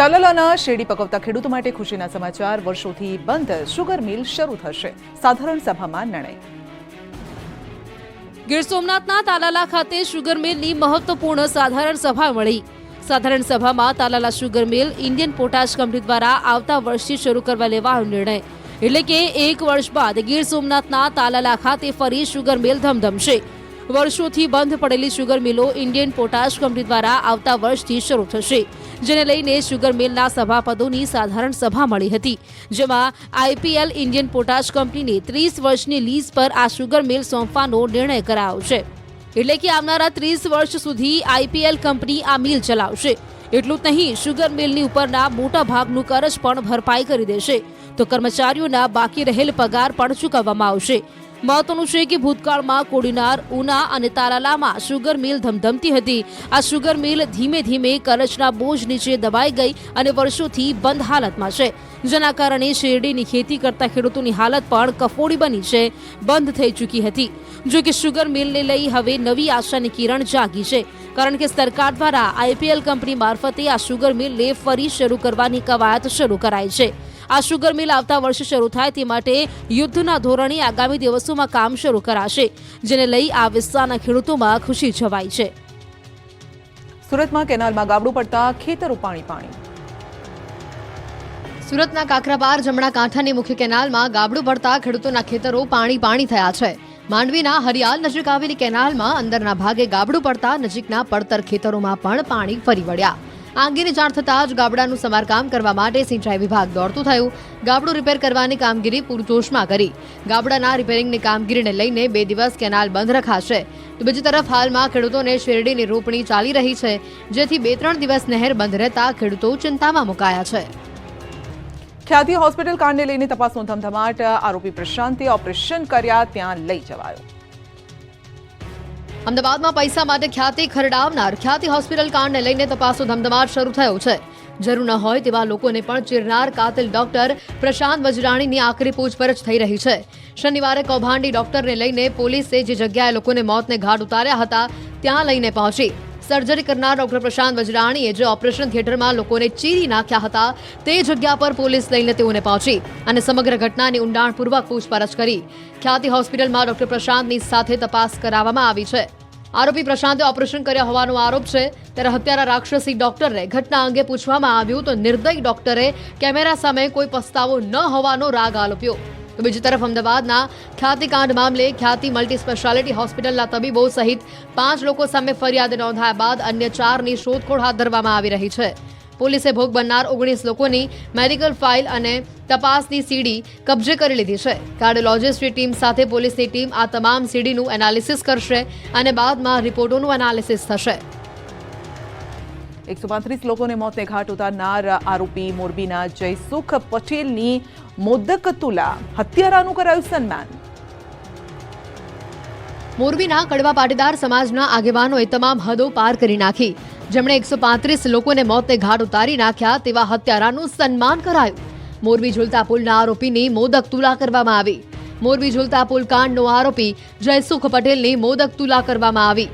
તાલાલાના શેરડી પકવતા ખેડૂતો માટે ખુશીના સમાચાર. વર્ષોથી બંધ શુગર મિલ શરૂ થશે. સાધારણ સભામાં નિર્ણય. ગીર સોમનાથના તાલાલા ખાતે શુગર મિલની મહત્વપૂર્ણ સાધારણ સભા મળી. સાધારણ સભામાં તાલાલા શુગર મિલ ઇન્ડિયન પોટાશ કંપની દ્વારા આવતા વર્ષથી શરૂ કરવા લેવાનો નિર્ણય, એટલે કે 1 વર્ષ બાદ ગીર સોમનાથના તાલાલા ખાતે ફરી શુગર મિલ ધમધમશે. વર્ષોથી બંધ પડેલી શુગર મિલો ઇન્ડિયન પોટાશ કંપની દ્વારા આવતા વર્ષથી શરૂ થશે, જેને લઈને શુગર મિલના સભાપતિઓની સાધારણ સભા મળી હતી, જેમાં આઈપીએલ ઇન્ડિયન પોટાશ કંપનીને 30 વર્ષની લીઝ પર આ શુગર મિલ સોંપવાનો નિર્ણય કરાયો છે. એટલે કે આવનારા 30 વર્ષ સુધી આઈપીએલ કંપની આ મિલ ચલાવશે. એટલું જ નહીં, શુગર મિલની ઉપરના મોટા ભાગનું કરજ પણ ભરપાઈ કરી દેશે, તો કર્મચારીઓના બાકી રહેલ પગાર પણ ચૂકવવામાં આવશે. મહત્વનું છે કે ભૂતકાળમાં કોડીનાર, ઉના અને તાલાલામાં શુગર મિલ ધમધમતી હતી. આ શુગર મિલ ધીમે ધીમે કરજના બોજ નીચે દબાઈ ગઈ અને વર્ષોથી બંધ હાલતમાં છે, જેના કારણે શેરડીની ખેતી કરતા ખેડૂતોની હાલત પણ કફોડી બની છે, બંધ થઈ ચૂકી હતી. જો કે શુગર મિલને લઈ હવે નવી આશાની કિરણ જાગી છે, કારણ કે સરકાર દ્વારા આઈપીએલ કંપની મારફતે આ શુગર મિલને ફરી શરૂ કરવાની કવાયત શરૂ કરાઈ છે. આ શુગર મિલ આવતા વર્ષે શરૂ થાય તે માટે યુદ્ધના ધોરણે આગામી દિવસોમાં કામ શરૂ કરાશે, જેને લઈ આ વિસ્તારના ખેડૂતોમાં ખુશી છવાઈ છે. સુરતમાં કેનાલમાં ગાબડું પડતા ખેતરો પાણી. સુરતના કાકરાપાર જમણા કાંઠાની મુખ્ય કેનાલમાં ગાબડું પડતા ખેડૂતોના ખેતરો પાણી થયા છે. માંડવીના હરિયાલ નજીક આવેલી કેનાલમાં અંદરના ભાગે ગાબડું પડતા નજીકના પડતર ખેતરોમાં પણ પાણી ફરી વળ્યા. આ અંગેની જાણ થતાં જ ગાબડાનું સમારકામ કરવા માટે સિંચાઈ વિભાગ દોડતું થયું. ગાબડું રિપેર કરવાની કામગીરી પૂરજોશમાં કરી. ગાબડાના રિપેરિંગની કામગીરીને લઈને 2 દિવસ કેનાલ બંધ રખાશે. તો બીજી તરફ હાલમાં ખેડૂતોને શેરડીની રોપણી ચાલી રહી છે, જેથી 2-3 દિવસ નહેર બંધ રહેતા ખેડૂતો ચિંતામાં મુકાયા છે. ખ્યાતિ હોસ્પિટલ કાંડને લઈને તપાસનો ધમધમાટ. આરોપી પ્રશાંતે ઓપરેશન કર્યા ત્યાં લઈ જવાયો. અમદાવાદમાં પૈસા માટે ખ્યાતિ ખરડાવનાર ખ્યાતિ હોસ્પિટલ કાંડને લઈને તપાસનો ધમધમાટ શરૂ થયો છે. જરૂર ન હોય તેવા લોકોને પણ ચીરનાર કાતિલ ડોક્ટર પ્રશાંત વજરાણીની આકરી પૂછપરછ થઈ રહી છે. શનિવારે કૌભાંડી ડોક્ટરને લઈને પોલીસે જે જગ્યાએ લોકોને મોતને ઘાટ ઉતાર્યા હતા ત્યાં લઈને પહોંચી. સર્જરી કરનાર ડોક્ટર પ્રશાંત વજરાણીએ જે ઓપરેશન થિયેટરમાં લોકોને ચીરી નાખ્યા હતા તે જગ્યા પર પોલીસ લઈને તેઓને પહોંચી અને સમગ્ર ઘટનાની ઊંડાણપૂર્વક પૂછપરછ કરી. ખ્યાતિ હોસ્પિટલમાં ડોક્ટર પ્રશાંતની સાથે તપાસ કરાવવામાં આવી છે. આરોપી પ્રશાંતે ઓપરેશન કર્યા હોવાનો આરોપ છે, ત્યારે હત્યારા રાક્ષસી ડોક્ટરને ઘટના અંગે પૂછવામાં આવ્યું તો નિર્દય ડોક્ટરે કેમેરા સામે કોઈ પસ્તાવો ન હોવાનો રાગ આરોપ્યો. તો બીજી તરફ અમદાવાદના ખ્યાતિકાંડ મામલે ખ્યાતિ મલ્ટી સ્પેશિયાલિટી હોસ્પિટલના તબીબો સહિત 5 લોકો સામે ફરિયાદ નોંધાયા બાદ અન્ય 4ની શોધખોળ હાથ ધરવામાં આવી રહી છે. પોલીસે ભોગ બનનાર 19 લોકોની મેડિકલ ફાઇલ અને તપાસની સીડી કબજે કરી લીધી છે. કાર્ડિયોલોજિસ્ટની ટીમ સાથે પોલીસની ટીમ આ તમામ સીડીનું એનાલિસિસ કરશે અને બાદમાં રિપોર્ટોનું એનાલિસિસ થશે. 135 લોકોને મોતને ઘાટ ઉતારનાર આરોપી મોરબીના જયસુખ પટેલની મોદક તુલા હત્યારાનું કરાયું સન્માન. મોરબીના કડવા પાટીદાર સમાજના આગેવાનોએ તમામ હદો પાર કરી નાખી. જેમણે 135 લોકોને મોતને ઘાટ ઉતારી નાખ્યા તેવા હત્યારાનું સન્માન કરાયું. મોરબી ઝુલતા પુલના આરોપીની મોદક તુલા કરવામાં આવી. મોરબી ઝુલતા પુલ કાંડનો આરોપી જયસુખ પટેલની મોદક તુલા કરવામાં આવી.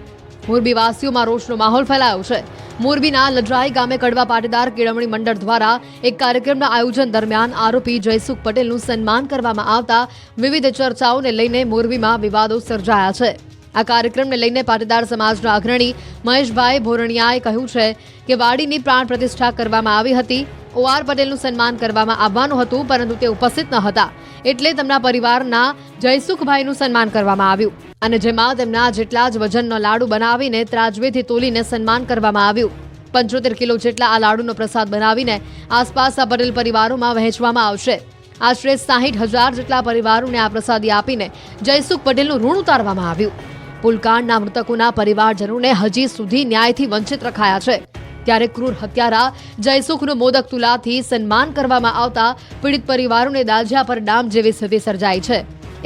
મોરબી વાસીઓમાં રોષનો માહોલ ફેલાયો છે. મોરબીના લજરાઈ ગામે કડવા પાટીદાર કેળવણી મંડળ દ્વારા એક કાર્યક્રમના આયોજન દરમિયાન આરોપી જયસુખ પટેલનું સન્માન કરવામાં આવતા વિવિધ ચર્ચાઓને લઈને મોરબીમાં વિવાદો સર્જાયા છે. આ કાર્યક્રમને લઈને પાટીદાર સમાજના અગ્રણી મહેશભાઈ ભોરણિયાએ કહ્યું છે કે વાડીની પ્રાણ પ્રતિષ્ઠા કરવામાં આવી હતી. OR પટેલનું સન્માન કરવામાં આવવાનું હતું, પરંતુ તે ઉપસ્થિત ન હતા, એટલે તેમના પરિવારના જયસુખભાઈનું સન્માન કરવામાં આવ્યું અને જેમાં તેમના જેટલા જ વજનનો લાડુ બનાવીને ત્રાજવેથી તોલીને સન્માન કરવામાં આવ્યું. 75 કિલો જેટલા આ લાડુનો પ્રસાદ બનાવીને આસપાસના પટેલ પરિવારોમાં વહેંચવામાં આવશે. આશરે 60,000 જેટલા પરિવારોને આ પ્રસાદી આપીને જયસુખ પટેલનું ઋણ ઉતારવામાં આવ્યું. પુલકાંડના મૃતકોના પરિવારજનોને હજી સુધી ન્યાયથી વંચિત રખાયા છે. ત્યારે ક્રૂર હત્યારા જયસુખનું મોદક તુલાથી સન્માન કરવામાં આવતા પીડિત પરિવારોને દાઝ્યા પર ડામ જેવી સ્થિતિ સર્જાઈ છે.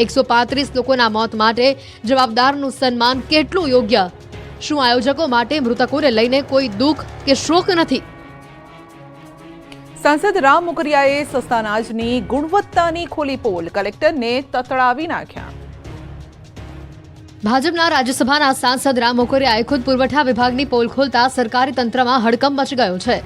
135 લોકોના મોત માટે જવાબદારનું સન્માન કેટલું યોગ્ય? શું આયોજકો માટે મૃતકોને લઈને કોઈ દુઃખ કે શોક નથી? સાંસદ રામ મોકરિયાએ સસ્તા અનાજની ગુણવત્તાની ખોલી પોલ. કલેક્ટરને તતડાવી નાખ્યા. ભાજપના રાજ્યસભાના સાંસદ રામ મોકરિયાએ ખુદ પુરવઠા વિભાગની પોલ ખોલતા સરકારી તંત્રમાં હડકંપ મચી ગયો છે.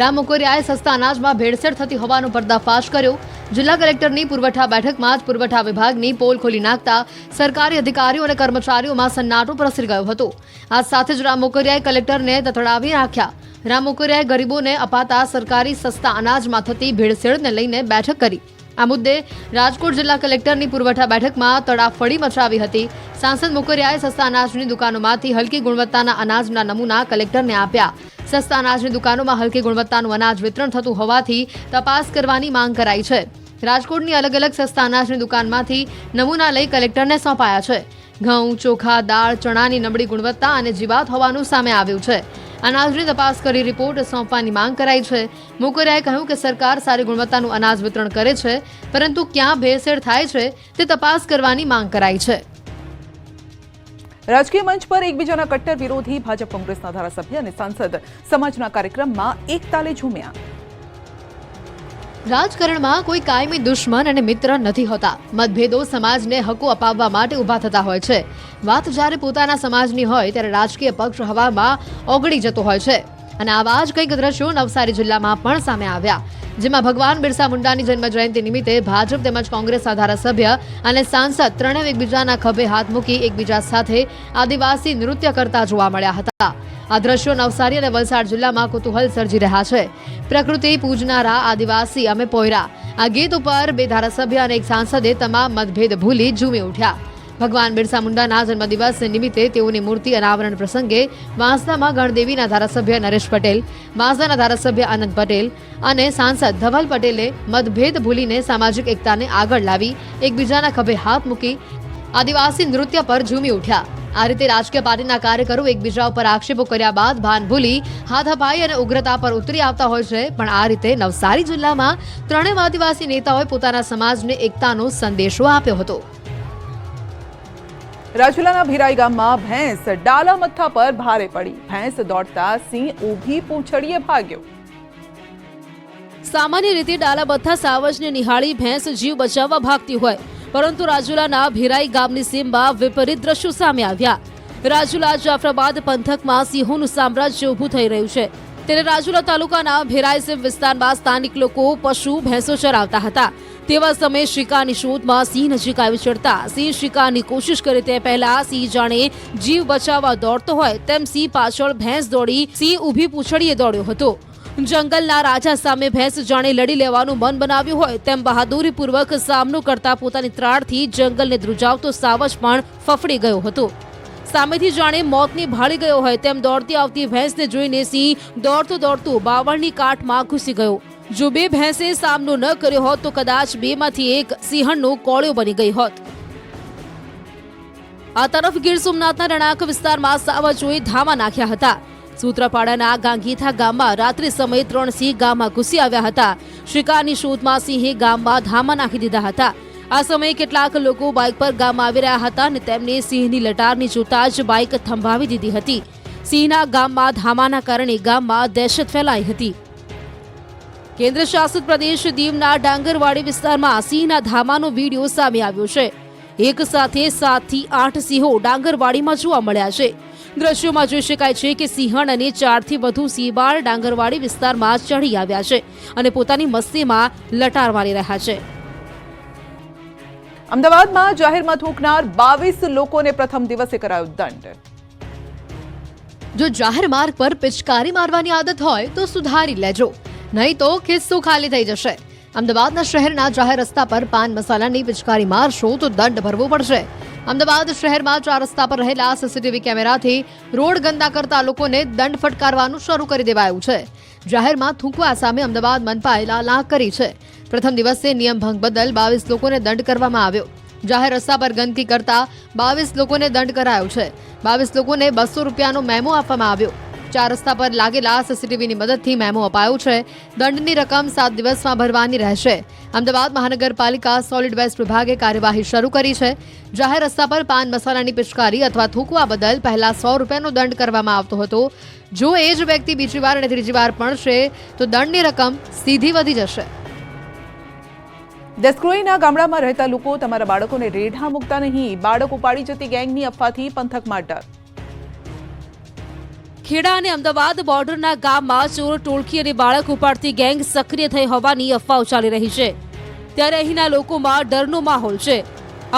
રામ મોકરિયાએ સસ્તા અનાજમાં ભેળસેળ થતી હોવાનો પર્દાફાશ કર્યો. જિલ્લા કલેક્ટરની પુરવઠા બેઠકમાં જ પુરવઠા વિભાગની પોલ ખોલી નાખતા સરકારી અધિકારીઓ અને કર્મચારીઓમાં સન્નાટો પ્રસરી ગયો હતો. આ સાથે જ રામ મોકરિયાએ કલેક્ટરને તતડાવી નાખ્યા. રામ મોકરિયાએ ગરીબોને અપાતા સરકારી સસ્તા અનાજમાં થતી ભેળસેળને લઈને બેઠક કરી. આ મુદ્દે રાજકોટ જિલ્લા કલેક્ટરની પુરવઠા બેઠકમાં તડાફડી મચાવી હતી. સાંસદ મોકરિયાએ સસ્તા અનાજની દુકાનોમાંથી હલકી ગુણવત્તાના અનાજના નમૂના કલેક્ટરને આપ્યા. સસ્તા અનાજની દુકાનોમાં હલકી ગુણવત્તાનું અનાજ વિતરણ થતું હોવાથી તપાસ કરવાની માંગ કરાઈ છે. રાજકોટની અલગ અલગ સસ્તા અનાજની દુકાનમાંથી નમૂના લઈ કલેક્ટરને સોંપાયા છે. ઘઉં, ચોખા, દાળ, ચણાની નબળી ગુણવત્તા અને જીવાત હોવાનું સામે આવ્યું છે. અનાજની તપાસ કરી રિપોર્ટ સોંપવાની માંગ કરાઈ છે. મોકરિયાએ કહ્યું કે સરકાર સારી ગુણવત્તાનું અનાજ વિતરણ કરે છે, પરંતુ ક્યાં ભેળસેળ થાય છે તે તપાસ કરવાની માંગ કરાઈ છે. રાજકીય મંચ પર એકબીજાના કટ્ટર વિરોધી ભાજપ કોંગ્રેસના ધારાસભ્ય અને સાંસદ સમાજના કાર્યક્રમમાં એક તાલે ઝૂમ્યા. રાજકારણમાં કોઈ કાયમી દુશ્મન અને મિત્ર નથી હોતા. મતભેદો સમાજને હકો અપાવવા માટે ઊભા થતા હોય છે. વાત જ્યારે પોતાના સમાજની હોય ત્યારે રાજકીય પક્ષ હવામાં ઓગળી જતો હોય છે. અને આવા જ કંઈક દ્રશ્યો નવસારી જિલ્લામાં પણ સામે આવ્યા, જેમાં ભગવાન બિરસા મુંડાની જન્મજયંતિ નિમિત્તે ભાજપ તેમજ કોંગ્રેસના ધારાસભ્ય અને સાંસદ ત્રણેય એકબીજાના ખભે હાથ મૂકી એકબીજા સાથે આદિવાસી નૃત્ય કરતા જોવા મળ્યા હતા. આ દ્રશ્યો નવસારી અને વલસાડ જિલ્લામાં કુતૂહલ સર્જી રહ્યા છે. પ્રકૃતિ પૂજનારા આદિવાસી અમે પોયરા આ ગીત ઉપર બે ધારાસભ્ય અને એક સાંસદે તમામ મતભેદ ભૂલી ઝૂમી ઉઠ્યા. ભગવાન બિરસા મુંડાના જન્મદિવસ નિમિત્તે તેઓની મૂર્તિ અનાવરણ પ્રસંગે વાંસદામાં ગણદેવીના ધારાસભ્ય નરેશ પટેલ, વાંસદાના ધારાસભ્ય આનંદ પટેલ અને સાંસદ ધવલ પટેલે મતભેદ ભૂલીને સામાજિક એકતાને આગળ લાવી એકબીજાના ખભે હાથ મૂકી આદિવાસી નૃત્ય પર ઝૂમી ઉઠ્યા. આ રીતે રાજકીય પાર્ટીના કાર્યકરો એકબીજા ઉપર આક્ષેપો કર્યા બાદ ભાન ભૂલી હાથાપાઈ અને ઉગ્રતા પર ઉતરી આવતા હોય છે. પણ આ રીતે નવસારી જિલ્લામાં ત્રણેય આદિવાસી નેતાઓએ પોતાના સમાજને એકતાનો સંદેશો આપ્યો હતો. રાજુલાના ભીરાઈ ગામમાં ભેંસ ડાલા મથ્થા પર ભારે પડી. ભેંસ દોડતા સિંહ ઊભી પૂંછડીએ ભાગ્યો. સામાન્ય રીતે ડાલા મથ્થા સાવજને નિહાળી ભેંસ જીવ બચાવવા ભાગતી હોય, પરંતુ રાજુલાના ભીરાઈ ગામની સીમમાં વિપરીત દ્રશ્યો સામે આવ્યા. રાજુલા જાફરાબાદ પંથકમાં સિંહોનું સામ્રાજ્ય ઊભું થઈ રહ્યું છે. ત્યારે રાજુલા તાલુકાના ભીરાઈ સીમ વિસ્તારમાં સ્થાનિક લોકો પશુ ભેંસો ચરાવતા હતા. તેવા સમયે શિકારની શોધમાં સિંહ નજીક આવી ચડતા સિંહ શિકારની કોશિશ કરે તે પહેલા સિંહ જાણે જીવ બચાવવા દોડતો હોય તેમ સિંહ પાછળ ભેંસ દોડી સિંહ ઊભી પૂંછડીએ દોડ્યો હતો. જંગલના રાજા સામે ભેંસ જાણે લડી લેવાનું મન બનાવ્યું હોય તેમ બહાદુરીપૂર્વક સામનો કરતા પોતાની ત્રાળથી જંગલને ધ્રુજાવતો સાવજ પણ ફફડી ગયો હતો. સામેથી જાણે મોતની ભાળી ગયો હોય તેમ દોડતી આવતી ભેંસને જોઈને સિંહ દોડતો દોડતો બાવળની કાટમાં ઘૂસી ગયો. જો બે ભેંસે સામનો ન કર્યો હોત તો કદાચ બેમાંથી એક સિંહણનો કોળિયો બની ગઈ હોત. આ તરફ ગીર સોમનાથના રણાક વિસ્તારમાં સાવજોએ ધામા નાખ્યા હતા. સૂત્રાપાડાના ગાંગીથા ગામમાં રાત્રિ સમયે 3 સિંહ ગામમાં ઘૂસી આવ્યા હતા. શિકારની શોધમાં સિંહે ગામમાં ધામા નાખી દીધા હતા. આ સમયે કેટલાક લોકો બાઇક પર ગામમાં આવી રહ્યા હતા અને તેમને સિંહની લટારની જોતા જ બાઇક થંભાવી દીધી હતી. સિંહના ગામમાં ધામાના કારણે ગામમાં દહેશત ફેલાઈ હતી. કેન્દ્ર શાસિત પ્રદેશ દીવના ડાંગરવાડી વિસ્તારમાં સિંહના ધામાનો વિડીયો સામે આવ્યો છે. એક સાથે 7 થી 8 સિંહો ડાંગરવાડીમાં જોવા મળ્યા છે. દ્રશ્યોમાં જોઈ શકાય છે કે સિંહણ અને 4 થી વધુ સિંહબાળ ડાંગરવાડી વિસ્તારમાં ચઢી આવ્યા છે અને પોતાની મસ્તીમાં લટાર મારી રહ્યા છે. અમદાવાદમાં જાહેરમાં થૂંકનાર 22 લોકોને પ્રથમ દિવસે કરાયો દંડ. જો જાહેર માર્ગ પર પિચકારી મારવાની આદત હોય તો સુધારી લેજો, નહીં તો ખિસ્સું ખાલી થઈ જશે. અમદાવાદના શહેરના જાહેર રસ્તા પર પાન મસાલાની પિચકારી મારશો તો દંડ ભરવો પડશે. અમદાવાદ શહેરમાં 4 રસ્તા પર રહેલા સીસીટીવી કેમેરાથી રોડ ગંદા કરતા લોકોને દંડ ફટકારવાનું શરૂ કરી દેવાયું છે. જાહેરમાં થૂંકવા સામે અમદાવાદ મનપાએ લાલાક કરી છે. પ્રથમ દિવસે નિયમ ભંગ બદલ 22 લોકોને દંડ કરવામાં આવ્યો. જાહેર રસ્તા પર ગંદકી કરતા 22 લોકોને દંડ કરાયો છે. 22 લોકોને 200 રૂપિયાનો મેમો આપવામાં આવ્યો. 4 રસ્તા પર લાગેલા સીસીટીવીની મદદથી મેમો અપાયો છે. દંડની રકમ 7 દિવસમાં ભરવાની રહેશે. અમદાવાદ મહાનગરપાલિકા સોલિડ વેસ્ટ વિભાગે કાર્યવાહી શરૂ કરી છે. જાહેર રસ્તા પર પાન મસાલાની પિચકારી અથવા થૂંકવા બદલ પહેલા 100 રૂપિયાનો દંડ કરવામાં આવતો હતો. જો એ જ વ્યક્તિ બીજી વાર અને ત્રીજી વાર પડશે તો દંડની રકમ સીધી વધી જશે. દસક્રોઈના ગામડામાં રહેતા લોકો તમારા બાળકોને રેઢા મૂકતા નહીં. બાળક ઉપાડી જતી ગેંગની અફવાથી પંથકમાં ડર. ખેડા અને અમદાવાદ બોર્ડરના ગામમાં ચોર ટોળકી અને બાળક ઉપાડતી ગેંગ સક્રિય થઈ હોવાની અફવાઓ ચાલી રહી છે, ત્યારે અહીંના લોકોમાં ડરનો માહોલ છે.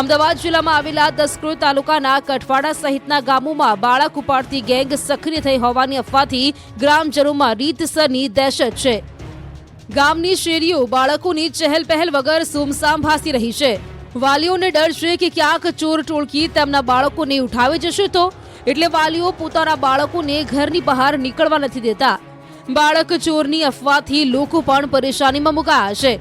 અમદાવાદ જિલ્લામાં આવેલા દસક્રોલ તાલુકાના કઠવાડા સહિતના ગામોમાં બાળક ઉપાડતી ગેંગ સક્રિય થઈ હોવાની અફવાથી ગ્રામજનોમાં રીતસરની દહેશત છે. ગામની શેરીઓ બાળકોની ચહેલપહેલ વગર સુમસામ ભાસી રહી છે. વાલીઓને ડર છે કે ક્યાંક ચોર ટોળકી તેમના બાળકોને ઉઠાવી જશે તો, એટલે વાલીઓ પોતાના બાળકોને ઘરની બહાર નીકળવા નથી દેતા. બાળક ચોરની અફવાથી લોકો પણ પરેશાનીમાં મુકાયા છે.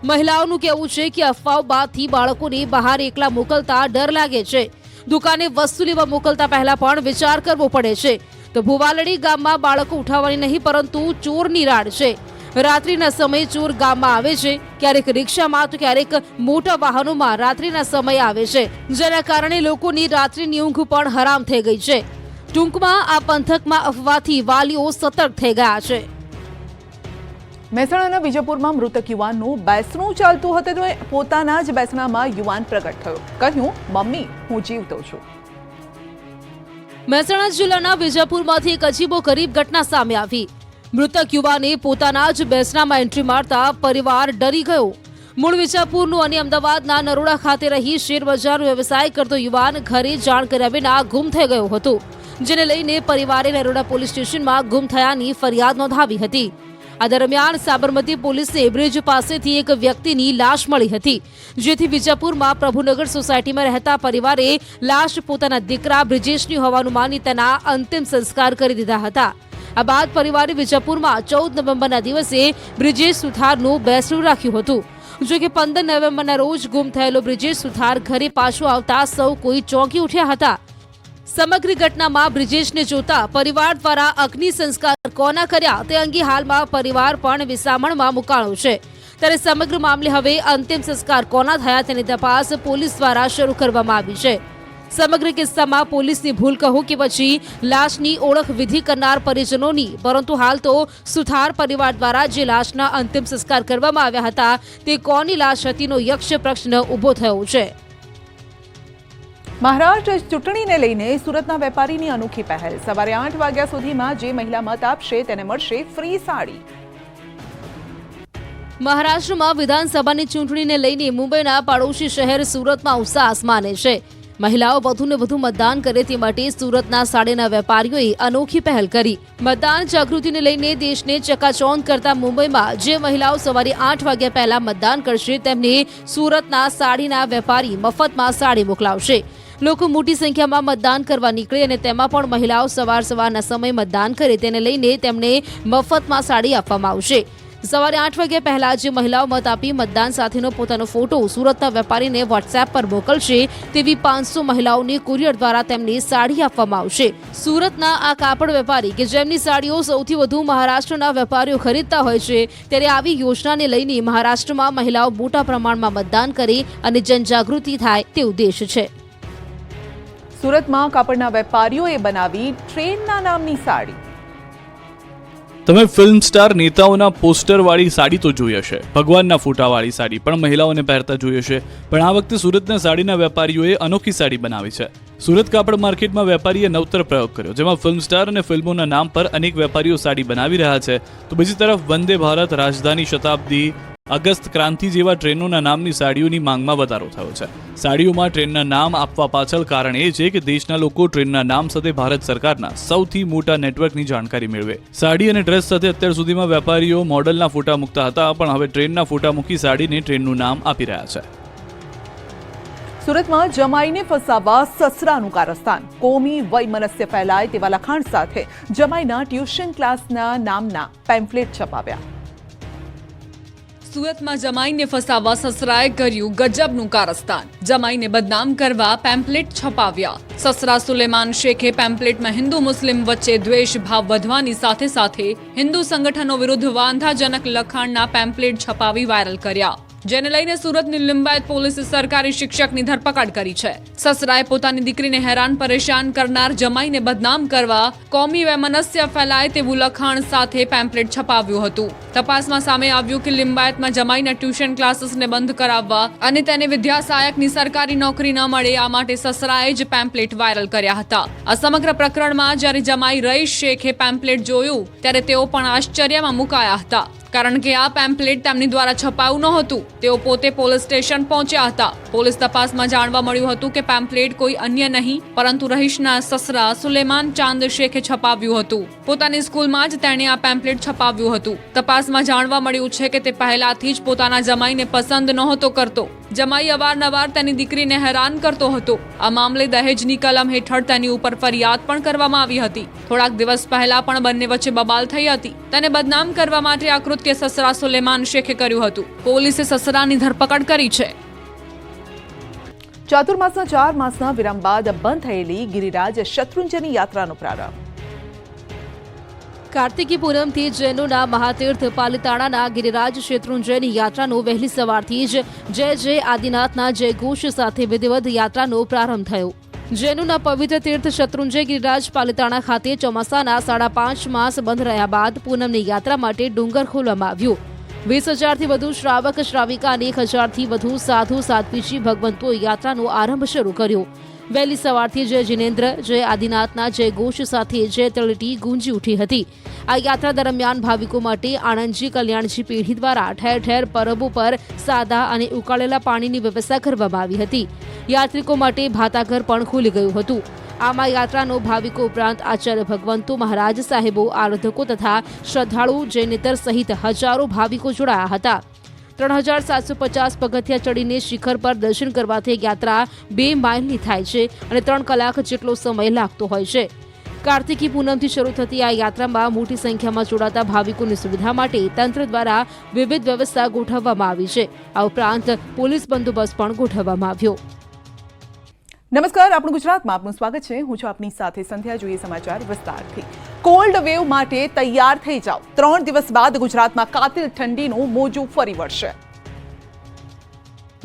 મહિલાઓનું કહેવું છે કે અફવાઓ બાદથી બાળકોને બહાર એકલા મોકલતા ડર લાગે છે. દુકાને વસ્તુ લેવા મોકલતા પહેલા પણ વિચાર કરવો પડે છે. તો ભુવાલડી ગામમાં બાળકો ઉઠાવવાની નહીં પરંતુ ચોરની રાડ છે. રાત્રિના સમયે ચોર ગામમાં આવે છે, ક્યારેક રિક્ષામાં તો ક્યારેક મોટા વાહનોમાં રાત્રિના સમયે આવે છે, જેના કારણે લોકોની રાત્રિની ઊંઘ પણ હરામ થઈ ગઈ છે. ટૂંકમાં આ પંથકમાં અફવાથી વાલીઓ સતર્ક થઈ ગયા છે. મહેસાણાના વિજયપુરમાં મૃતક યુવાનનું બેસણું ચાલતું હતું તો પોતાના જ બેસણામાં યુવાન પ્રગટ થયો. કહ્યું, મમ્મી, હું જીવતો છું. મહેસાણા જિલ્લાના વિજયપુરમાંથી એક અજીબોગરીબ ઘટના સામે આવી. મૃતક યુવાને પોતાના જ બેસણામાં એન્ટ્રી મારતા પરિવાર ડરી ગયો. મૂળ વિજાપુરનું અને અમદાવાદના નરોડા ખાતે રહી શેરબજારનો વ્યવસાય કરતો યુવાન ઘરે જાણ કર્યા વિના ગુમ થઈ ગયો હતો, જેને લઈને પરિવારે નરોડા પોલીસ સ્ટેશનમાં ગુમ થયાની ફરિયાદ નોંધાવી હતી. આ દરમિયાન સાબરમતી પોલીસને બ્રિજ પાસેથી એક વ્યક્તિની લાશ મળી હતી, જેથી વિજાપુરમાં પ્રભુનગર સોસાયટીમાં રહેતા પરિવારે લાશ પોતાના દીકરા બ્રિજેશની હોવાનું માની તેના અંતિમ સંસ્કાર કરી દીધા હતા. આ બાદ પરિવારે વિજાપુરમાં 14 નવેમ્બરના દિવસે બ્રિજેશ સુથારનું બેસણું રાખ્યું હતું. જો કે 15 નવેમ્બરના રોજ ગુમ થયેલો બ્રિજેશ સુથાર ઘરે પાછો આવતા સૌ કોઈ ચોંકી ઉઠ્યા હતા. સમગ્ર ઘટનામાં બ્રિજેશને જોતા પરિવાર દ્વારા અગ્નિ સંસ્કાર કોના કર્યા તે અંગે હાલમાં પરિવાર પણ વિસામણમાં મુકાણો છે. ત્યારે સમગ્ર મામલે હવે અંતિમ સંસ્કાર કોના થયા તેની તપાસ પોલીસ દ્વારા શરૂ કરવામાં આવી છે. સમગ્ર કિસ્સામાં પોલીસની ભૂલ કહો કે પછી લાશની ઓળખ વિધિ કરનાર પરિજનોની, પરંતુ હાલ તો સુથાર પરિવાર દ્વારા જે લાશના અંતિમ સંસ્કાર કરવામાં આવ્યા હતા તે કોની લાશ હતીનો યક્ષ પ્રશ્ન ઊભો થયો છે. મહારાષ્ટ્ર ચૂંટણીને લઈને સુરતના વેપારીની અનોખી પહેલ. સવારે 8 વાગ્યા સુધીમાં જે મહિલા મત આપશે તેને મળશે ફ્રી સાડી. મહારાષ્ટ્રમાં વિધાનસભાની ચૂંટણીને લઈને મુંબઈના પાડોશી શહેર સુરતમાં ઉત્સાહ આસમાને છે. મહિલાઓ વધુને વધુ મતદાન કરે તે માટે સુરતના સાડીના વેપારીઓએ અનોખી પહેલ કરી. મતદાન જાગૃતિને લઈને દેશને ચકાચૌંધ કરતા મુંબઈમાં જે મહિલાઓ સવારે 8 વાગ્યા પહેલા મતદાન કરશે તેમને સુરતના સાડીના વેપારી મફતમાં સાડી મોકલાવશે. લોકો મોટી સંખ્યામાં મતદાન કરવા નીકળે અને તેમાં પણ મહિલાઓ સવારના સમયે મતદાન કરે તેને લઈને તેમને મફતમાં સાડી આપવામાં આવશે. સવારે 8 વાગ્યા પહેલા જે મહિલાઓ મત આપી મતદાન સાથેનો પોતાનો ફોટો સુરતના વેપારીને વોટ્સએપ પર મોકલશે તેવી 500 મહિલાઓને કુરિયર દ્વારા તેમને સાડી આપવામાં આવશે. સુરતના આ કાપડ વેપારી કે જેમની સાડીઓ સૌથી વધુ મહારાષ્ટ્રના વેપારીઓ ખરીદતા હોય છે, ત્યારે આવી યોજનાને લઈને મહારાષ્ટ્રમાં મહિલાઓ મોટા પ્રમાણમાં મતદાન કરે અને જનજાગૃતિ થાય તે ઉદ્દેશ છે. સુરતમાં કાપડના વેપારીઓએ બનાવી ટ્રેનના નામની સાડી. તમે ફિલ્મ સ્ટાર નેતાઓના પોસ્ટરવાળી સાડી તો જોઈ હશે, ભગવાનના ફોટાવાળી સાડી પણ મહિલાઓને પહેરતા જોઈ હશે, પણ આ વખતે સુરતના સાડીના વેપારીઓએ અનોખી સાડી બનાવી છે. સુરત કાપડ માર્કેટમાં વેપારીએ નવતર પ્રયોગ કર્યો, જેમાં ફિલ્મ સ્ટાર અને ફિલ્મોના નામ પર અનેક વેપારીઓ સાડી બનાવી રહ્યા છે. તો બીજી તરફ વંદે ભારત, રાજધાની શતાબ્દી, અગસ્ત ક્રાંતિ જેવા ટ્રેનોના નામની સાડીઓની માંગમાં વધારો થયો છે. સાડીઓમાં ટ્રેનના નામ આપવા પાછળ કારણ એ છે કે દેશના લોકો ટ્રેનના નામ સાથે ભારત સરકારના સૌથી મોટા નેટવર્કની જાણકારી મેળવે. સાડી અને ડ્રેસ સાથે અત્યાર સુધીમાં વેપારીઓ મોડલના ફોટા મૂકતા હતા, પણ હવે ટ્રેનના ફોટા મૂકી સાડીને ટ્રેનનું નામ આપી રહ્યા છે. સુરતમાં જમાઈને ફસાવવા સસરાનું કારસ્તાન. કોમી વૈમનસ્ય ફેલાય તેવા લખાણ સાથે જમાઈના ટ્યુશન ક્લાસના નામના પેમ્ફલેટ છપાવ્યા. સુરતમાં જમાઈને ફસાવવા સસરાએ કર્યું ગજબનું કારસ્તાન. જમાઈને બદનામ કરવા પેમ્પલેટ છપાવ્યા. સસરા સુલેમાન શેખે પેમ્પલેટમાં હિન્દુ મુસ્લિમ વચ્ચે દ્વેષ ભાવ વધવાની સાથે હિન્દુ સંગઠનો વિરુદ્ધ વાંધાજનક લખાણના પેમ્પલેટ છપાવી વાયરલ કર્યા. જેને લઈને સુરતની લિંબાયત પોલીસે સરકારી શિક્ષકની ધરપકડ કરી છે. સસરાએ પોતાની દીકરીને હેરાન પરેશાન કરનાર જમાઈને બદનામ કરવા, કોમી વૈમનસ્ય ફેલાય તેવું લખાણ સાથે પેમ્પલેટ છપાવ્યું હતું. તપાસમાં સામે આવ્યું કે લિંબાયતમાં જમાઈના ટ્યુશન ક્લાસીસને બંધ કરાવવા અને તેને વિદ્યા સહાયકની સરકારી નોકરી ન મળે આ માટે સસરાએ જ પેમ્પલેટ વાયરલ કર્યા હતા. આ સમગ્ર પ્રકરણમાં જ્યારે જમાઈ રઈસ શેખે પેમ્પલેટ જોયું ત્યારે તેઓ પણ આશ્ચર્યમાં મુકાયા હતા, કારણ કે આ પેમ્પલેટ તેમની દ્વારા છપાયું નહોતું. તેઓ પોતે પોલીસ સ્ટેશન પહોંચ્યા હતા. પોલીસ તપાસમાં જાણવા મળ્યું હતું કે પેમ્પલેટ કોઈ અન્ય નહીં પરંતુ રહીશના સસરા સુલેમાન ચાંદ શેખે છપાવ્યું હતું. પોતાની સ્કૂલમાં જ તેણે આ પેમ્પલેટ છપાવ્યું હતું. તપાસમાં જાણવા મળ્યું છે કે તે પહેલાથી જ પોતાના જમાઈને પસંદ નહોતો કરતો. જમાઈ અવારનવાર તેની દીકરીને હેરાન કરતો હતો. આ મામલે દહેજની કલમ હેઠળ તેની ઉપર ફરિયાદ પણ કરવામાં આવી હતી. થોડાક દિવસ પહેલા પણ બંને વચ્ચે બબાલ થઈ હતી. તેને બદનામ કરવા માટે આ કૃત્ય સસરા સુલેમાન શેખે કર્યું હતું. પોલીસે સસરાની ધરપકડ કરી છે. ચાતુર્માસના 4 માસના વિરામ બાદ બંધ થયેલી ગિરિરાજ શત્રુંજયની યાત્રાનો પ્રારંભ. કાર્તિકી પૂનમથી જૈનોના મહાતીર્થ પાલિતાણાના ગિરિરાજ શેત્રુંજયની યાત્રાનો વહેલી સવારથી જ જય જય આદિનાથના જયઘોષ સાથે વિધિવત યાત્રાનો પ્રારંભ થયો. જૈનોના પવિત્ર તીર્થ શત્રુંજય ગિરિરાજ પાલિતાણા ખાતે ચોમાસાના 5.5 માસ બંધ રહ્યા બાદ પૂનમની યાત્રા માટે ડુંગર ખોલવામાં આવ્યો. 20,000થી વધુ શ્રાવક શ્રાવિકા અને 1,000થી વધુ સાધુ સાધ્વીજી ભગવંતોએ યાત્રાનો આરંભ શરૂ કર્યો. વહેલી સવારથી જય જિનેન્દ્ર જય આદિનાથના જય ઘોષ સાથે જય તળેટી ગુંજી ઉઠી હતી. આ યાત્રા દરમિયાન ભાવિકો માટે આણંદજી કલ્યાણજી પેઢી દ્વારા ઠેર ઠેર પરબો પર સાદા અને ઉકાળેલા પાણીની વ્યવસ્થા કરવામાં આવી હતી. યાત્રિકો માટે ભાતાઘર પણ ખુલી ગયું હતું. આમાં યાત્રાનો ભાવિકો ઉપરાંત આચાર્ય ભગવંતો મહારાજ સાહેબો, આરાધકો તથા શ્રદ્ધાળુ જૈનેતર સહિત હજારો ભાવિકો જોડાયા હતા. 3,750 પગથિયા ચડીને શિખર પર દર્શન કરવાથી યાત્રા 2 માઇલની થાય છે અને 3 કલાક જેટલો સમય લાગતો હોય છે. કાર્તિકી પૂનમથી શરૂ થતી આ યાત્રામાં મોટી સંખ્યામાં જોડાતા ભાવિકોની સુવિધા માટે તંત્ર દ્વારા વિવિધ વ્યવસ્થા ગોઠવવામાં આવી છે. આ ઉપરાંત પોલીસ બંદોબસ્ત પણ ગોઠવવામાં આવ્યો. નમસ્કાર, આપણું ગુજરાતમાં આપનું સ્વાગત છે. હું છું આપની સાથે સંધ્યા. જોઈએ સમાચાર વિસ્તારથી. કોલ્ડ વેવ માટે તૈયાર થઈ જાઓ. 3 દિવસ બાદ ગુજરાતમાં કાતિલ ઠંડીનું મોજું ફરી વળશે.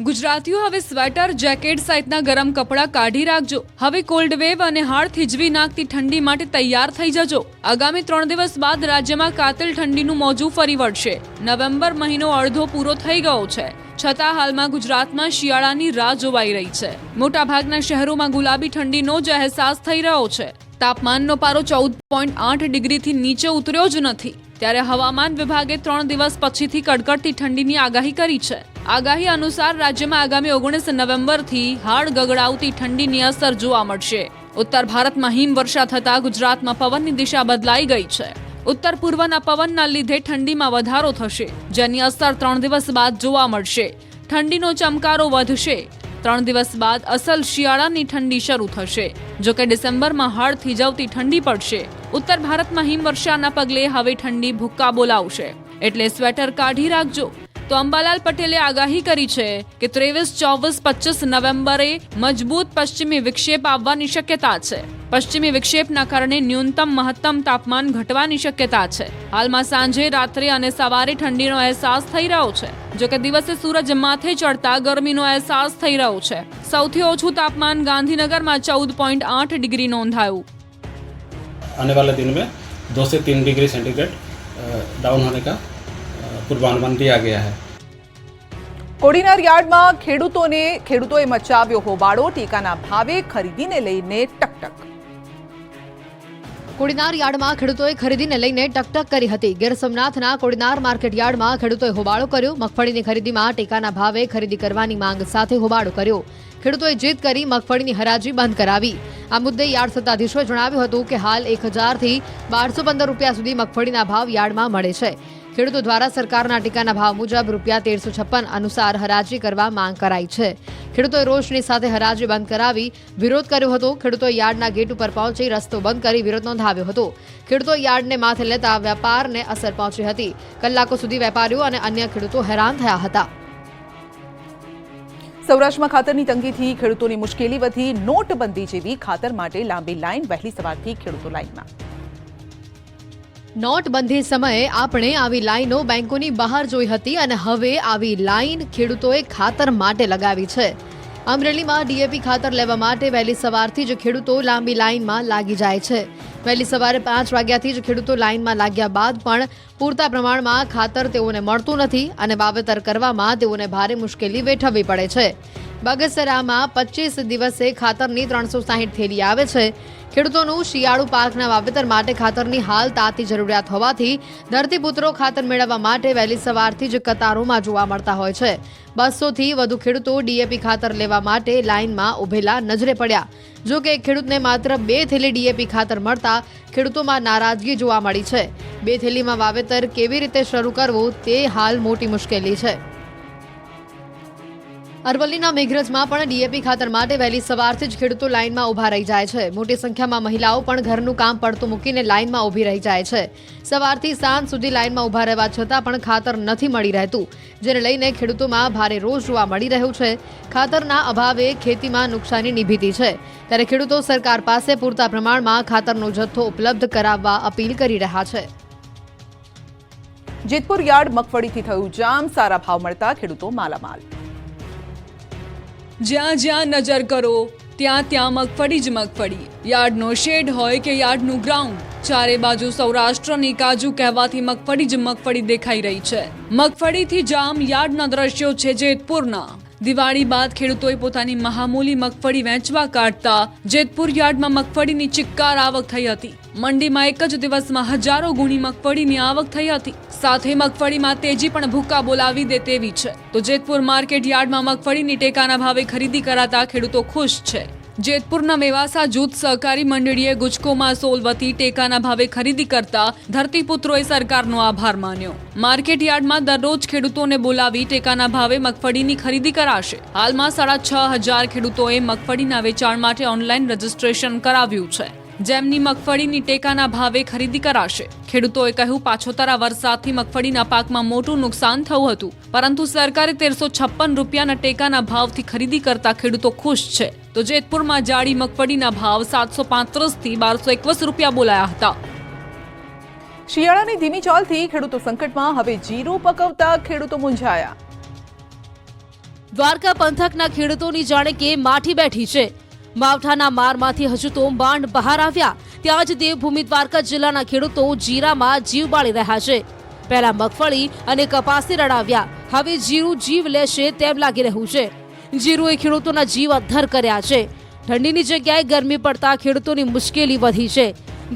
ગુજરાતીઓ હવે સ્વેટર, જેકેટ સહિતના ગરમ કપડાં કાઢી રાખજો. હવે કોલ્ડ વેવ અને હાડ થીજવી નાખતી ઠંડી માટે તૈયાર થઈ જજો. આગામી 3 દિવસ બાદ રાજ્યમાં કાતિલ ઠંડીનું મોજું ફરી વળશે. નવેમ્બર મહિનો અડધો પૂરો થઈ ગયો છે, છતાં હાલમાં ગુજરાતમાં શિયાળાની રાહ જોવાઈ રહી છે. મોટાભાગના શહેરોમાં ગુલાબી ઠંડીનો જ અહેસાસ થઈ રહ્યો છે. તાપમાનનો પારો 14.8 ડિગ્રીથી નીચે ઉતર્યો જ નથી. ત્યારે હવામાન વિભાગે 3 દિવસ પછીથી કડકડતી ઠંડીની આગાહી કરી છે. આગાહી અનુસાર રાજ્યમાં આગામી 19 નવેમ્બરથી હાડ ગગડાવતી ઠંડીની અસર જોવા મળશે. ઉત્તર ભારતમાં હિમવર્ષા થતા ગુજરાતમાં પવનની દિશા બદલાઈ ગઈ છે. ઉત્તર પૂર્વના પવનના લીધે ઠંડીમાં વધારો થશે, જેની અસર 3 દિવસ બાદ જોવા મળશે. ઠંડીનો ચમકારો વધશે. 3 દિવસ બાદ અસલ શિયાળાની ઠંડી શરૂ થશે. જોકે ડિસેમ્બરમાં હાડ થીજવતી ઠંડી પડશે. ઉત્તર ભારતમાં હિમવર્ષાના પગલે હવે ઠંડી ભૂક્કા બોલાવશે, એટલે સ્વેટર કાઢી રાખજો. તો અંબાલાલ પટેલે આગાહી કરી છે કે 23, 24, 25 નવેમ્બરે મજબૂત પશ્ચિમી વિક્ષેપ આવવાની શક્યતા છે. પશ્ચિમી વિક્ષેપના કારણે ન્યૂનતમ મહત્તમ તાપમાન ઘટવાની શક્યતા છે. હાલમાં સાંજે, રાત્રે અને સવારે ઠંડીનો અહેસાસ થઈ રહ્યો છે. જોકે દિવસે સૂરજ માથે ચડતા ગરમીનો અહેસાસ થઈ રહ્યો છે. સૌથી ઓછું તાપમાન ગાંધીનગરમાં 14.8 ડિગ્રી નોંધાયું. आने वाले दिन में 2 से 3 डिग्री सेंटीग्रेड डाउन होने का पूर्वानुमान दिया गया है. કોડીનાર યાર્ડમાં ખેડૂતોએ મચાવ્યો હોબાળો. ટેકાના ભાવે ખરીદીને લઈને ટકટક. કોડીનાર યાર્ડમાં ખેડૂતોએ ખરીદીને લઈને ટકટક કરી હતી. ગીર સોમનાથના કોડીનાર માર્કેટ યાર્ડમાં ખેડૂતોએ હોબાળો કર્યો. મગફળીની ખરીદીમાં ટેકાના ભાવે ખરીદી કરવાની માંગ સાથે હોબાળો કર્યો. ખેડૂતોએ જીદ કરી મગફળીની હરાજી બંધ કરાવી. આ મુદ્દે યાર્ડ સત્તાધીશોએ જણાવ્યું હતું કે હાલ 1,000થી 1,215 રૂપિયા સુધી મગફળીના ભાવ યાર્ડમાં મળે છે. ખેડૂતો દ્વારા સરકારના ટેકાના ભાવ મુજબ ₹1,356 અનુસાર હરાજી કરવા માંગ કરાઈ છે. ખેડૂતોએ રોષની સાથે હરાજી બંધ કરાવી વિરોધ કર્યો હતો. ખેડૂતોએ યાર્ડના ગેટ ઉપર પહોંચી રસ્તો બંધ કરી વિરોધ નોંધાવ્યો હતો. ખેડૂતોએ યાર્ડને માથે લેતા વેપારને અસર પહોંચી હતી. કલાકો સુધી વેપારીઓ અને અન્ય ખેડૂતો હેરાન થયા હતા. સૌરાષ્ટ્રમાં ખાતરની તંગીથી ખેડૂતોની મુશ્કેલી વધી. નોટબંધી જેવી ખાતર માટે લાંબી લાઈન. વહેલી સવારથી ખેડૂતો લાઈનમાં. નોટબંધી સમયે આપણે આવી લાઈનો બેંકોની બહાર જોઈ હતી અને હવે આવી લાઈન ખેડૂતોએ ખાતર માટે લગાવી છે. અમરેલીમાં ડીએપી ખાતર લેવા માટે વહેલી સવારથી જ ખેડૂતો લાંબી લાઈનમાં લાગી જાય છે. વહેલી સવારે 5 વાગ્યાથી જ ખેડૂતો લાઈનમાં લાગ્યા બાદ પણ પૂરતા પ્રમાણમાં ખાતર તેઓને મળતું નથી અને વાવેતર કરવામાં તેઓને ભારે મુશ્કેલી વેઠવવી પડે છે. બગસરામાં 25 દિવસે ખાતરની 360 થેલી આવે છે. ખેડૂતોનું શિયાળુ પાકના વાવેતર માટે ખાતરની હાલ તાતી જરૂરિયાત હોવાથી ધરતીપુત્રો ખાતર મેળવવા માટે વહેલી સવારથી જ કતારોમાં જોવા મળતા હોય છે. 200થી વધુ ખેડૂતો ડીએપી ખાતર લેવા માટે લાઇનમાં ઉભેલા નજરે પડ્યા. જો કે ખેડૂતને માત્ર 2 થેલી ડીએપી ખાતર મળતા ખેડૂતોમાં નારાજગી જોવા મળી છે. 2 થેલીમાં વાવેતર કેવી રીતે શરૂ કરવું તે હાલ મોટી મુશ્કેલી છે. અરવલ્લીના મેઘરજમાં પણ ડીએપી ખાતર માટે વહેલી સવારથી જ ખેડૂતો લાઇનમાં ઊભા રહી જાય છે. મોટી સંખ્યામાં મહિલાઓ પણ ઘરનું કામ પડતું મૂકીને લાઇનમાં ઊભી રહી જાય છે. સવારથી સાંજ સુધી લાઇનમાં ઊભા રહેવા છતાં પણ ખાતર નથી મળી રહેતું, જેને લઈને ખેડૂતોમાં ભારે રોષ જોવા મળી રહ્યો છે. ખાતરના અભાવે ખેતીમાં નુકસાનીની ભીતિ છે, ત્યારે ખેડૂતો સરકાર પાસે પૂરતા પ્રમાણમાં ખાતરનો જથ્થો ઉપલબ્ધ કરાવવા અપીલ કરી રહ્યા છે. જેતપુર યાર્ડ મગફળીથી થયું જામ, સારા ભાવ મળતા ખેડૂતો માલામાલ. જ્યાં જ્યાં નજર કરો ત્યાં ત્યાં મગફળી જ મગફળી. યાર્ડનો શેડ હોય કે યાર્ડનું ગ્રાઉન્ડ, ચારે બાજુ સૌરાષ્ટ્રની કાજુ કહેવાથી મગફળી જ મગફળી દેખાઈ રહી છે. મગફળીથી જામ યાર્ડના દ્રશ્યો છે જેતપુરના. દિવાળી બાદ ખેડૂતોએ પોતાની મહામૂલી મગફળી વેચવા કાઢતા જેતપુર યાર્ડમાં મગફળીની ચિક્કાર આવક થઈ હતી. મંડીમાં એક જ દિવસમાં હજારો ગુણી મગફળીની આવક થઈ હતી. સાથે મગફળીમાં તેજી પણ ભૂક્કા બોલાવી દે તેવી છે. તો જેતપુર માર્કેટ યાર્ડમાં મગફળીની ટેકાના ભાવે ખરીદી કરાતા ખેડૂતો ખુશ છે. જેતપુરના મેવાસા જૂથ સહકારી મંડળીએ ગુજકોમાં સોલ વતી ટેકાના ભાવે ખરીદી કરતા ધરતીપુત્રોએ સરકારનો આભાર માન્યો. માર્કેટ યાર્ડમાં દરરોજ ખેડૂતોને બોલાવી ટેકાના ભાવે મગફળીની ખરીદી કરાશે. હાલમાં 6,500 ખેડૂતોએ મગફળીના વેચાણ માટે ઓનલાઈન રજીસ્ટ્રેશન કરાવ્યું છે, જેમની મગફળીની ટેકાના ભાવે ખરીદી કરાશે. ખેડૂતોએ કહ્યું, પાછોતરા વરસાદથી મગફળીના પાકમાં મોટું નુકસાન થયું હતું, પરંતુ સરકારે 1356 રૂપિયાના ટેકાના ભાવથી ખરીદી કરતા ખેડૂતો ખુશ છે. તો જેતપુરમાં જાડી મગફળીના ભાવ 735થી 1221 રૂપિયા બોલાયા હતા. શિયાળાની ધીમી ચાલથી ખેડૂતો સંકટમાં, હવે જીરું પકવતા ખેડૂતો મૂંઝાયા. દ્વારકા પંથકના ખેડૂતોની જાણે કે માઠી બેઠી છે. માવઠાના મારમાંથી હજુ તો માંડ બહાર આવ્યા, ત્યાં જ દેવભૂમિ દ્વારકા જિલ્લાના ખેડૂતો જીરામાં જીવ બાળી રહ્યા છે. પહેલા મગફળી અને કપાસથી રડાવ્યા, હવે જીરું જીવ લેશે તેમ લાગી રહ્યું છે. જીરુએ ખેડૂતોના જીવ અદ્ધર કર્યા છે. ઠંડીની જગ્યાએ ગરમી પડતા ખેડૂતોની મુશ્કેલી વધી છે.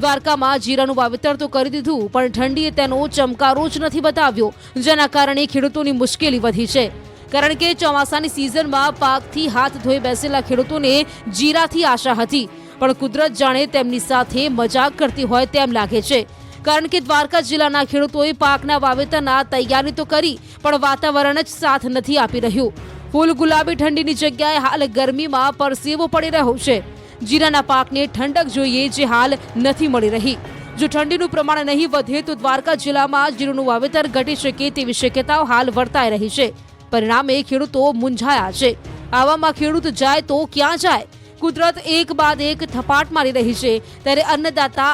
દ્વારકામાં જીરાનું વાવેતર તો કરી દીધું, પણ ઠંડીએ તેનો ચમકારો જ નથી બતાવ્યો, જેના કારણે ખેડૂતોની મુશ્કેલી વધી છે. કારણ કે ચોમાસાની સિઝનમાં પાકથી હાથ ધોઈ બેસેલા ખેડૂતોને જીરાથી આશા હતી, પણ કુદરત જાણે તેમની સાથે મજાક કરતી હોય તેમ લાગે છે. કારણ કે દ્વારકા જિલ્લાના ખેડૂતોએ પાકના વાવેતરના તૈયારી તો કરી, પણ વાતાવરણ જ સાથ નથી આપી રહ્યું. ફૂલ ગુલાબી ઠંડીની જગ્યાએ હાલ ગરમીમાં પરસેવો પડી રહ્યો છે. જીરાના પાકને ઠંડક જોઈએ, જે હાલ નથી મળી રહી. જો ઠંડીનું પ્રમાણ નહીં વધે તો દ્વારકા જિલ્લામાં જીરુનું વાવેતર ઘટી શકે તેવી શક્યતાઓ હાલ વર્તાઈ રહી છે. પરિણામે ખેડૂતો મૂંઝાયા છે. આવામાં ખેડૂત જાય તો ક્યાં જાય? કુદરત એક બાદ એક થપાટ મારી રહી છે, ત્યારે અન્નદાતા